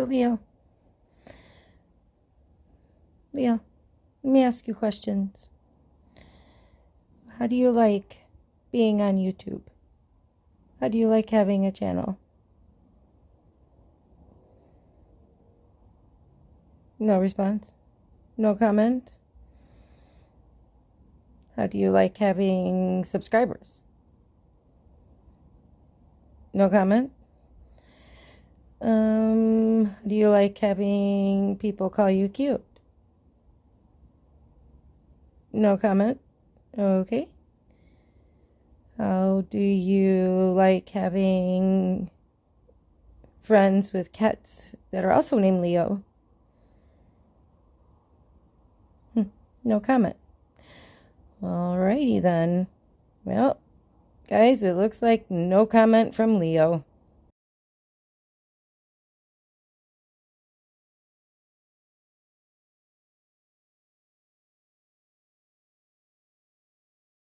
Leo, let me ask you questions. How do you like being on YouTube? How do you like having a channel? No response? No comment? How do you like having subscribers? No comment? Do you like having people call you cute? No comment? Okay. How do you like having friends with cats that are also named Leo? No comment. Alrighty then. Well, guys, it looks like no comment from Leo.